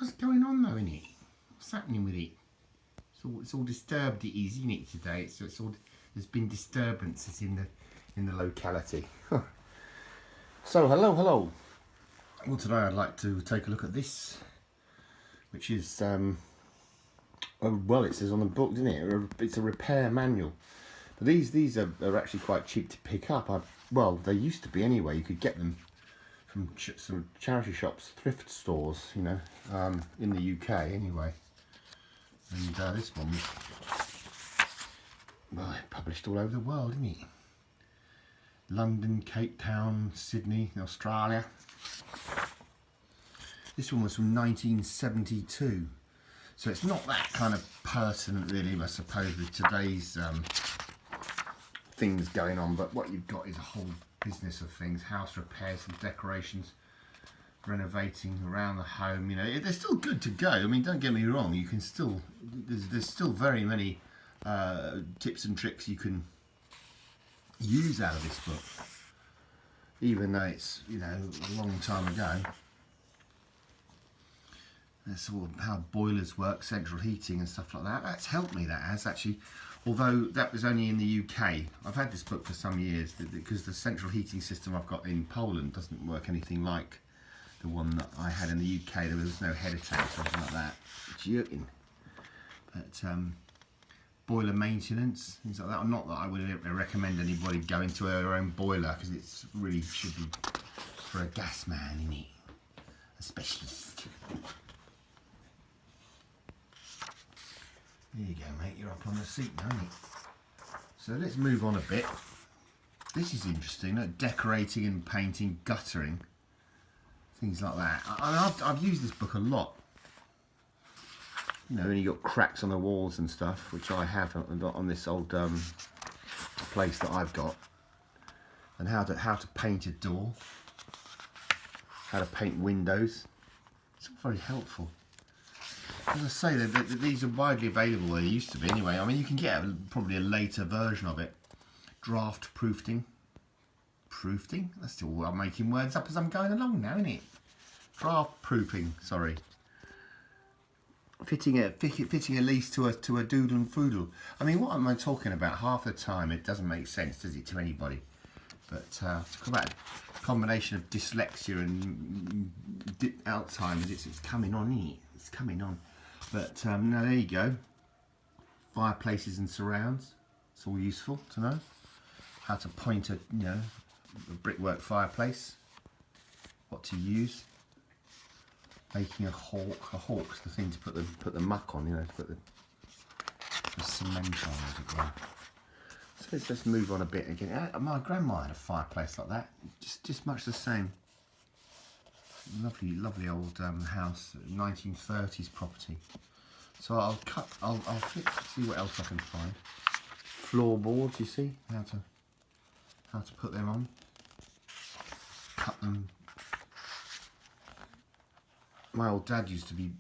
What's going on though in it? What's happening with it? It's all disturbed. It is, isn't it, today? It's all, there's been disturbances in the locality. So hello. Well, today I'd like to take a look at this, which is well, it says on the book, doesn't it? It's a repair manual. But these are actually quite cheap to pick up. Well, they used to be anyway. You could get them from some charity shops, thrift stores, you know, in the UK anyway. And this one was, well, published all over the world, isn't it? London, Cape Town, Sydney, Australia. This one was from 1972. So it's not that kind of pertinent really, I suppose, with today's things going on. But what you've got is a whole business of things, house repairs and decorations, renovating around the home. You know, they're still good to go. I mean, don't get me wrong, you can still, there's still very many tips and tricks you can use out of this book, even though it's, you know, a long time ago. That's all how boilers work, central heating and stuff like that. That's helped me, that has actually, although that was only in the UK. I've had this book for some years because the central heating system I've got in Poland doesn't work anything like the one that I had in the UK. There was no header tank or something like that. It's yucking. But boiler maintenance, things like that. I'm not that I would recommend anybody go into their own boiler, because it's really should be for a gas man, isn't it? A specialist. There you go, mate, you're up on the seat now, aren't you? So let's move on a bit. This is interesting, like decorating and painting, guttering, things like that. I've used this book a lot. You know, when you got cracks on the walls and stuff, which I have on this old place that I've got, and how to paint a door, how to paint windows. It's all very helpful. As I say, these are widely available. They used to be anyway. I mean, you can get probably a later version of it. Draft proofing. Proofing? That's still, I'm making words up as I'm going along now, isn't it? Draft proofing, sorry. Fitting a lease to a doodle and foodle. I mean, what am I talking about? Half the time it doesn't make sense, does it, to anybody? But talk about a combination of dyslexia and Alzheimer's. It's coming on, isn't it? It's coming on. But now there you go. Fireplaces and surrounds. It's all useful to know. How to point a brickwork fireplace. What to use. Making a hawk. A hawk's the thing to put the muck on, you know, to put the cement on, as it were. So let's just move on a bit again. My grandma had a fireplace like that, just much the same. Lovely old house, 1930s property. So I'll flip to see what else I can find. Floorboards, you see, how to put them on. Cut them. My old dad used to be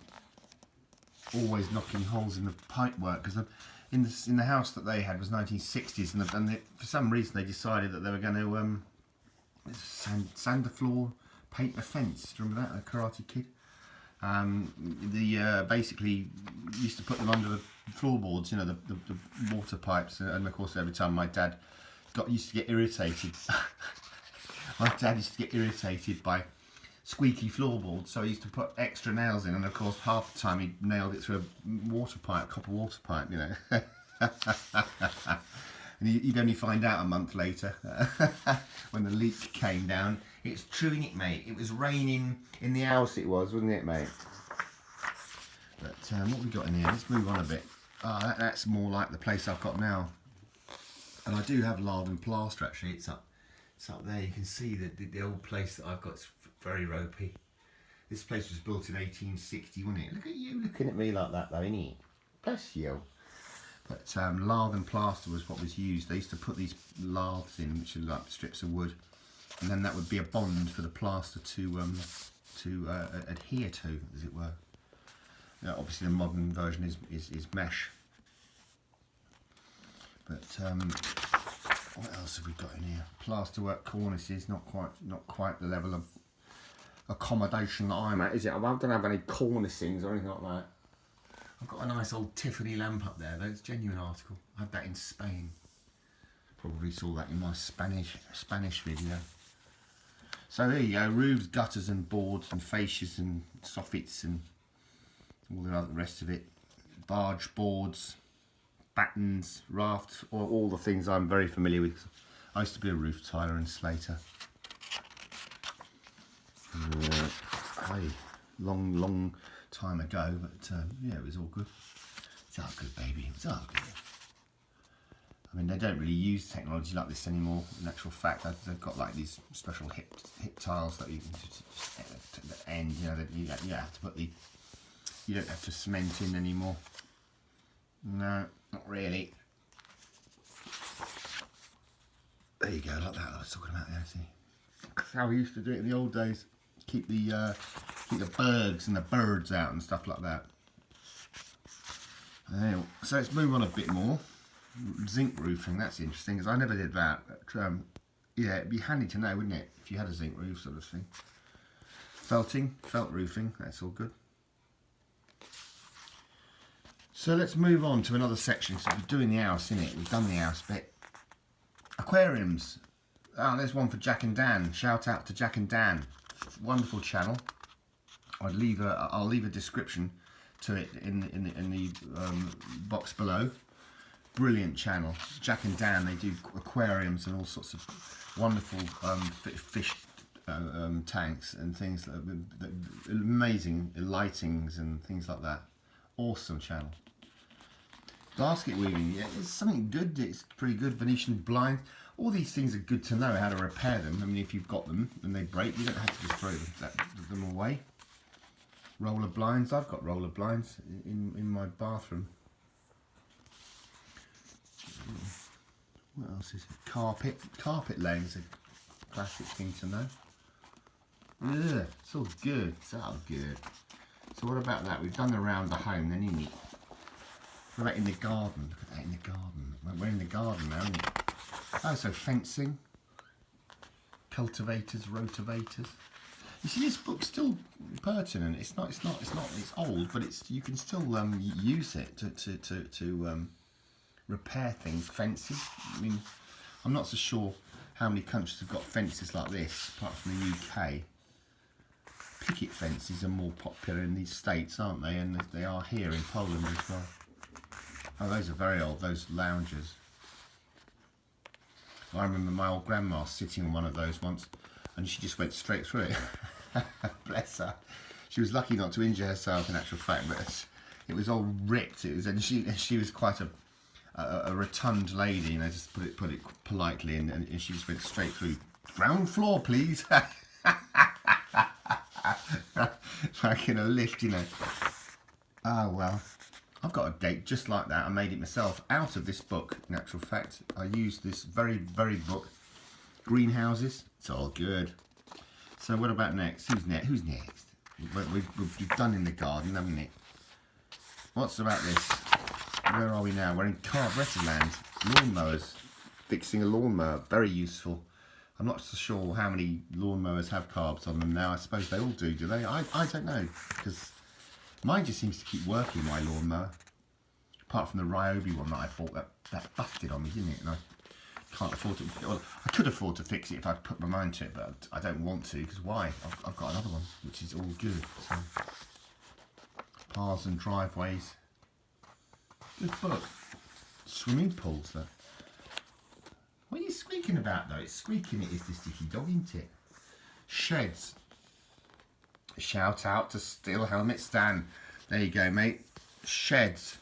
always knocking holes in the pipework, because in the house that they had was 1960s, and for some reason they decided that they were going to sand the floor, paint the fence. Do you remember that, the Karate Kid? Basically used to put them under the floorboards, you know, the water pipes, and of course every time my dad used to get irritated. My dad used to get irritated by squeaky floorboards, so he used to put extra nails in, and of course half the time he nailed it through a water pipe, copper water pipe, you know. And you'd only find out a month later when the leak came down. It's true, innit, mate? It was raining in the house, it was, wasn't it, mate? But what we got in here? Let's move on a bit. That's more like the place I've got now. And I do have lard and plaster, actually. It's up there. You can see the old place that I've got is very ropey. This place was built in 1860, wasn't it? Look at you looking at me like that, though, innit? Bless you. But lard and plaster was what was used. They used to put these laths in, which are like strips of wood, and then that would be a bond for the plaster to adhere to, as it were. Now, obviously, the modern version is mesh. But what else have we got in here? Plasterwork cornices, not quite the level accommodation that I'm at, is it? I don't have any cornicings or anything like that. I've got a nice old Tiffany lamp up there. That's a genuine article. I had that in Spain. Probably saw that in my Spanish video. So there you go, roofs, gutters and boards and fascias and soffits and all the rest of it. Barge boards, battens, rafts, all the things I'm very familiar with. I used to be a roof tiler and slater. Hey, long time ago, but yeah, it was all good. It's all good, baby. It's all good. I mean, they don't really use technology like this anymore. In actual fact, they've got like these special hip tiles that you can just at the end. You know, that you have to put the. You don't have to cement in anymore. No, not really. There you go, like that. I was talking about there. See, that's how we used to do it in the old days. Keep the bugs and the birds out and stuff like that. Anyway, so let's move on a bit more. Zinc roofing, that's interesting, because I never did that. But, yeah, it'd be handy to know, wouldn't it, if you had a zinc roof sort of thing. Felt roofing, that's all good. So let's move on to another section. So we're doing the house, innit? We've done the house bit. Aquariums. Oh, there's one for Jack and Dan. Shout out to Jack and Dan. Wonderful channel. I'll leave a description to it in the box below. Brilliant channel. Jack and Dan, they do aquariums and all sorts of wonderful fish tanks and things that amazing lightings and things like that. Awesome channel. Basket weaving, yeah, it's something good. It's pretty good. Venetian blind. All these things are good to know how to repair them. I mean, if you've got them and they break, you don't have to just throw them away. Roller blinds. I've got roller blinds in my bathroom. What else is it? Carpet laying is a classic thing to know. Yeah, it's all good. It's all good. So what about that? We've done around the home then, isn't it? What about in the garden? Look at that in the garden. We're in the garden now, isn't it? Oh, so fencing, cultivators, rotavators. You see, this book's still pertinent. It's old, but you can still use it to repair things. Fences. I mean, I'm not so sure how many countries have got fences like this, apart from the UK. Picket fences are more popular in these states, aren't they? And they are here in Poland as well. Oh, those are very old. Those loungers. I remember my old grandma sitting on one of those once, and she just went straight through it. Bless her. She was lucky not to injure herself, in actual fact, but it was all ripped. And she was quite a rotund lady, you know, just put it politely, and she just went straight through. Ground floor, please. Like in a lift, you know. Ah, well. I've got a gate just like that. I made it myself out of this book, in actual fact. I used this very book. Greenhouses. It's all good. So what about next? Who's next? We've done in the garden, haven't we? What's about this? Where are we now? We're in carburettor land. Lawnmowers. Fixing a lawnmower. Very useful. I'm not so sure how many lawnmowers have carbs on them now. I suppose they all do they? I don't know, because mine just seems to keep working, my lawnmower. Apart from the Ryobi one that I bought, that busted on me, didn't it? And I can't afford to. Well, I could afford to fix it if I'd put my mind to it, but I don't want to, because why? I've got another one, which is all good. So, paths and driveways. Good book. Swimming pools, though. What are you squeaking about, though? It's squeaking, it is the sticky dog, isn't it? Sheds. Shout out to Steel Helmet Stan. There you go, mate. Sheds.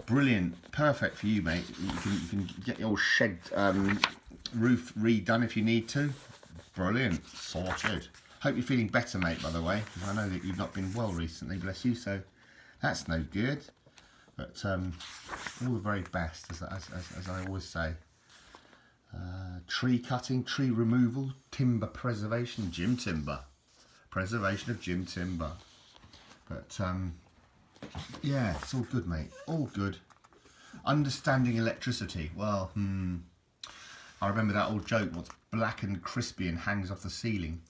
Brilliant. Perfect for you, mate. You can get your shed roof redone if you need to. Brilliant. Sorted. Hope you're feeling better, mate, by the way, because I know that you've not been well recently, bless you, so that's no good. But all the very best, as I always say. Tree cutting, tree removal, timber preservation, gym timber. Preservation of gym timber. But yeah, it's all good, mate. All good. Understanding electricity. Well, I remember that old joke, what's black and crispy and hangs off the ceiling.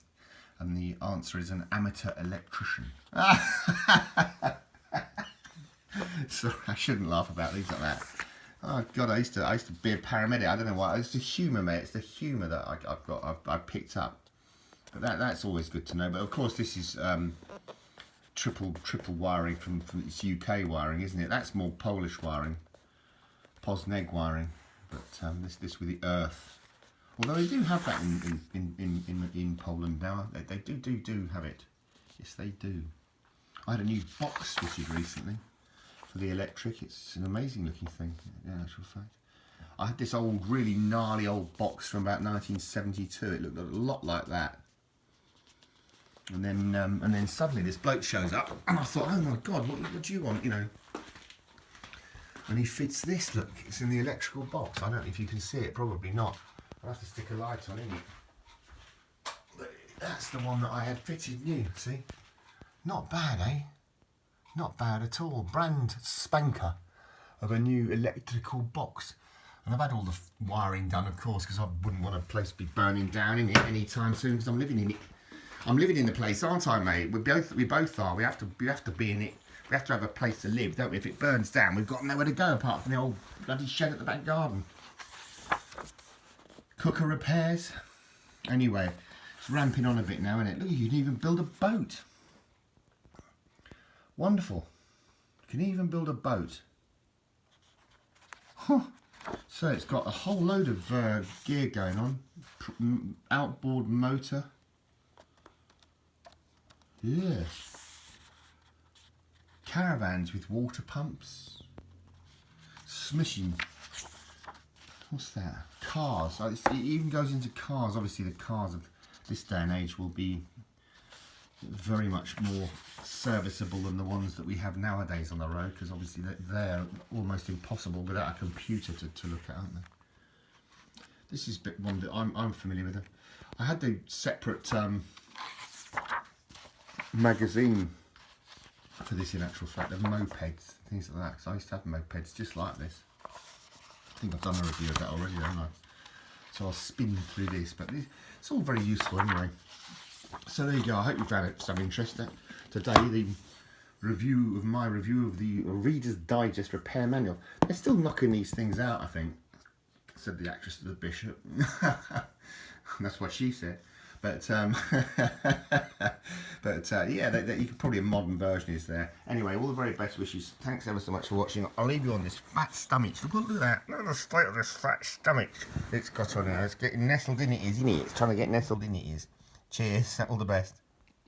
And the answer is an amateur electrician. Sorry, I shouldn't laugh about things like that. Oh God, I used to be a paramedic. I don't know why. It's the humour, mate. It's the humour that I've picked up. But that's always good to know. But of course, this is triple wiring from its UK wiring, isn't it? That's more Polish wiring, Pozneg wiring. But this with the earth. Although they do have that in Poland now. They do have it. Yes, they do. I had a new box fitted recently for the electric. It's an amazing looking thing, in actual fact. I had this old, really gnarly old box from about 1972. It looked a lot like that. And then suddenly this bloke shows up, and I thought, oh my God, what do you want, you know? And he fits this. Look, it's in the electrical box. I don't know if you can see it. Probably not. I'll have to stick a light on it. That's the one that I had fitted new, see? Not bad, eh? Not bad at all. Brand spanker of a new electrical box. And I've had all the wiring done, of course, because I wouldn't want a place to be burning down in it anytime soon, because I'm living in it. I'm living in the place, aren't I, mate? We both are. We have to be in it. We have to have a place to live, don't we? If it burns down, we've got nowhere to go apart from the old bloody shed at the back garden. Cooker repairs. Anyway, it's ramping on a bit now, isn't it? Look, you can even build a boat. Wonderful. You can even build a boat. Huh. So it's got a whole load of gear going on. Outboard motor. Yeah. Caravans with water pumps. Smishing. What's that? Cars. It even goes into cars. Obviously the cars of this day and age will be very much more serviceable than the ones that we have nowadays on the road, because obviously they're almost impossible without a computer to look at, aren't they? This is one that I'm familiar with. I had the separate magazine for this, in actual fact, of mopeds, things like that. So I used to have mopeds just like this. I think I've done a review of that already, haven't I? So I'll spin through this, but it's all very useful anyway. So there you go. I hope you found it some interest. Today, the review of the Reader's Digest repair manual. They're still knocking these things out, I think, said the actress to the bishop. That's what she said. But yeah, you could probably, a modern version is there. Anyway, all the very best wishes. Thanks ever so much for watching. I'll leave you on this fat stomach. Look at that. Look at the state of this fat stomach it's got on now. It's getting nestled in it, isn't it? It's trying to get nestled in it. Cheers. All the best.